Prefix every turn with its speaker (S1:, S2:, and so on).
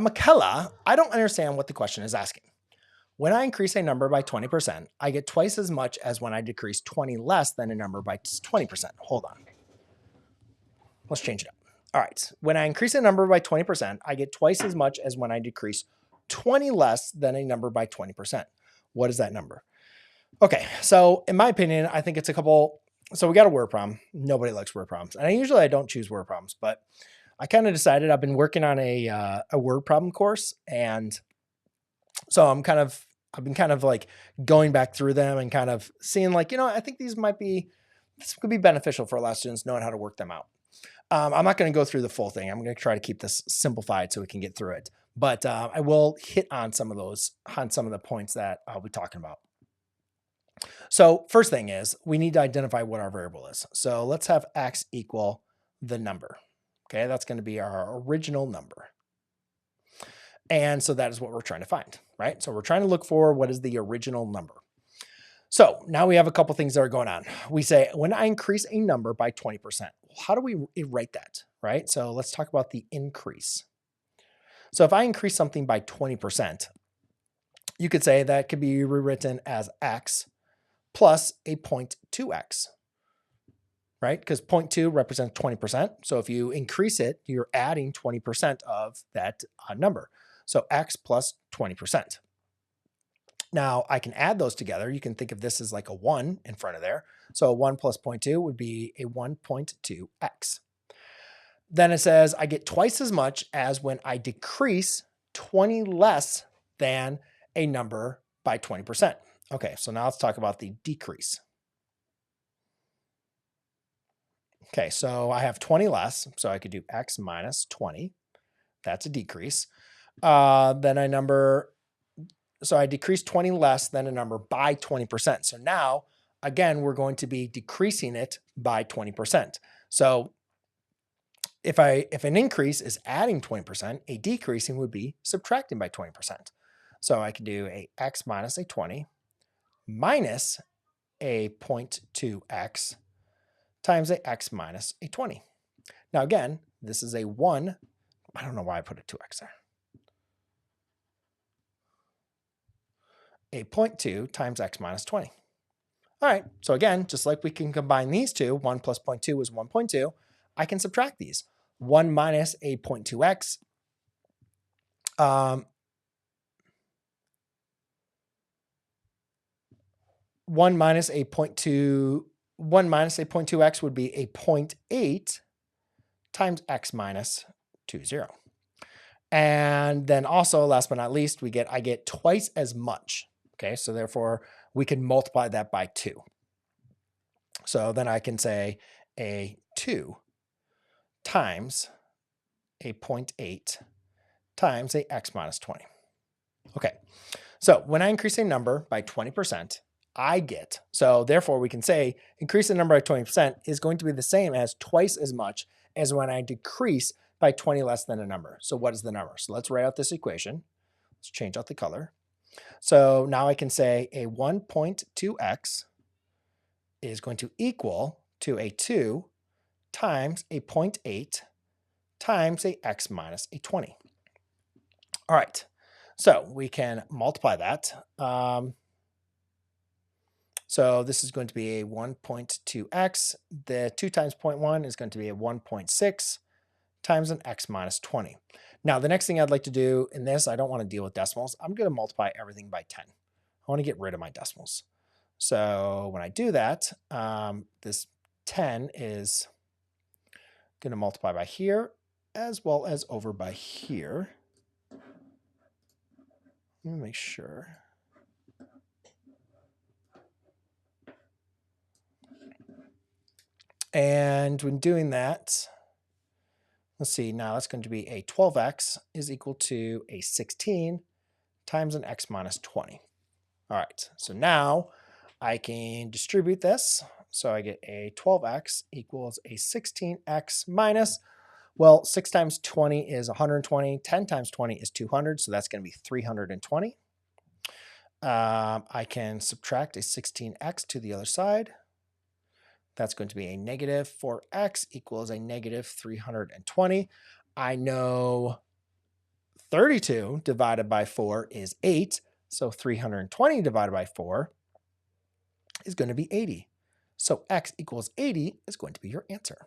S1: Michaela, I don't understand what the question is asking. When I increase a number by 20%, I get twice as much as when I decrease 20 less than a number by 20%. Hold on. Let's change it up. All right. When I increase a number by 20%, I get twice as much as when I decrease 20 less than a number by 20%. What is that number? Okay. So in my opinion, I think it's a couple. So we got a word problem. Nobody likes word problems. And I don't choose word problems, but I kind of decided I've been working on a word problem course. And so I've been kind of like going back through them and kind of seeing like, I think this could be beneficial for a lot of students knowing how to work them out. I'm not going to go through the full thing. I'm going to try to keep this simplified so we can get through it. But I will hit on some of the points that I'll be talking about. So first thing is we need to identify what our variable is. So let's have x equal the number. Okay, that's going to be our original number. And so that is what we're trying to find, right? So we're trying to look for what is the original number. So now we have a couple things that are going on. We say, when I increase a number by 20%, how do we write that, right? So let's talk about the increase. So if I increase something by 20%, you could say that could be rewritten as x plus a 0.2x, right? Because 0.2 represents 20%. So if you increase it, you're adding 20% of that number. So x plus 20%. Now I can add those together. You can think of this as like a 1 in front of there. So 1 plus 0.2 would be a 1.2x. Then it says I get twice as much as when I decrease 20 less than a number by 20%. Okay, so now let's talk about the decrease. Okay, so I have 20 less, so I could do x minus 20. That's a decrease. So I decrease 20 less than a number by 20%. So now, again, we're going to be decreasing it by 20%. So if an increase is adding 20%, a decreasing would be subtracting by 20%. So I could do a x minus a 20 minus a 0.2x times a x minus a 20. Now again, this is a 1. I don't know why I put a 2x there. A 0.2 times x minus 20. All right, so again, just like we can combine these two, 1 plus 0.2 is 1.2, I can subtract these. 1 minus a 0.2x, 1 minus a 0.2x would be a 0.8 times x minus 20. And then also, last but not least, I get twice as much. Okay, so therefore we can multiply that by 2. So then I can say a 2 times a 0.8 times a x minus 20. Okay, so when I increase a number by 20%, so therefore we can say increase the number by 20% is going to be the same as twice as much as when I decrease by 20 less than a number. So what is the number? So let's write out this equation. Let's change out the color. So now I can say a 1.2x is going to equal to a 2 times a 0.8 times a x minus a 20. All right, so we can multiply that. So this is going to be a 1.2x. The 2 times 0.1 is going to be a 1.6 times an x minus 20. Now, the next thing I'd like to do in this, I don't want to deal with decimals. I'm going to multiply everything by 10. I want to get rid of my decimals. So when I do that, this 10 is going to multiply by here as well as over by here. Let me make sure. And when doing that, let's see, now that's going to be a 12x is equal to a 16 times an x minus 20. All right, so now I can distribute this. So I get a 12x equals a 16x minus, well, 6 times 20 is 120, 10 times 20 is 200, so that's going to be 320. I can subtract a 16x to the other side. That's going to be a negative 4x equals a negative 320. I know 32 divided by 4 is 8. So 320 divided by 4 is going to be 80. So x equals 80 is going to be your answer.